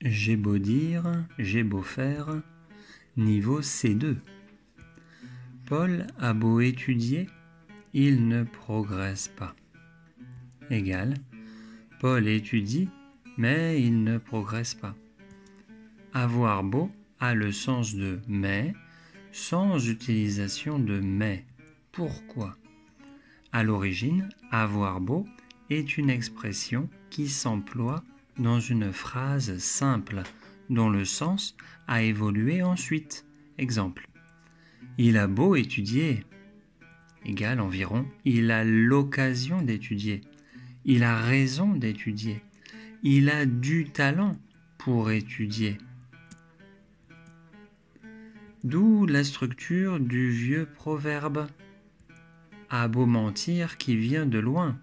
J'ai beau dire, j'ai beau faire, niveau C2. Paul a beau étudier, il ne progresse pas. Égal, Paul étudie, mais il ne progresse pas. Avoir beau a le sens de mais, sans utilisation de mais. Pourquoi ? À l'origine, avoir beau est une expression qui s'emploie dans une phrase simple, dont le sens a évolué ensuite. Exemple. Il a beau étudier, égal environ, il a l'occasion d'étudier, il a raison d'étudier, il a du talent pour étudier. D'où la structure du vieux proverbe « A beau mentir qui vient de loin ».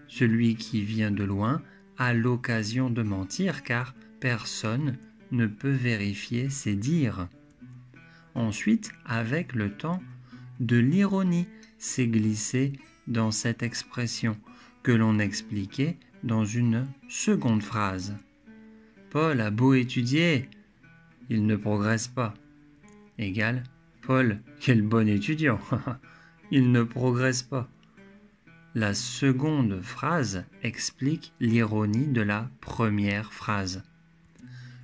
Celui qui vient de loin a l'occasion de mentir car personne ne peut vérifier ses dires. Ensuite, avec le temps, de l'ironie s'est glissée dans cette expression que l'on expliquait dans une seconde phrase. Paul a beau étudier, il ne progresse pas. Égal, Paul, quel bon étudiant, il ne progresse pas. La seconde phrase explique l'ironie de la première phrase.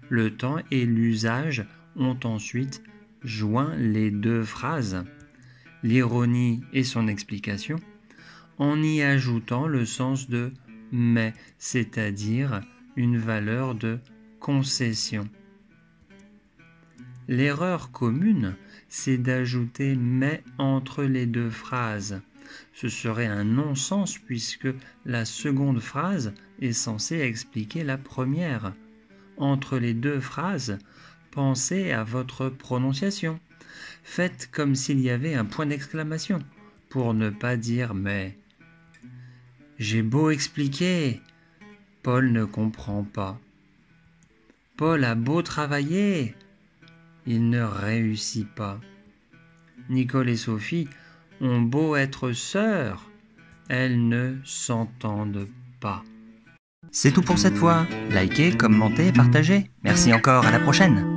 Le temps et l'usage ont ensuite joint les deux phrases, l'ironie et son explication, en y ajoutant le sens de « mais », c'est-à-dire une valeur de concession. L'erreur commune, c'est d'ajouter « mais » entre les deux phrases. Ce serait un non-sens puisque la seconde phrase est censée expliquer la première. Entre les deux phrases, pensez à votre prononciation. Faites comme s'il y avait un point d'exclamation pour ne pas dire « mais ». J'ai beau expliquer, Paul ne comprend pas. Paul a beau travailler, il ne réussit pas. Nicole et Sophie ont beau être sœurs, elles ne s'entendent pas. C'est tout pour cette fois. Likez, commentez, partagez. Merci encore, à la prochaine.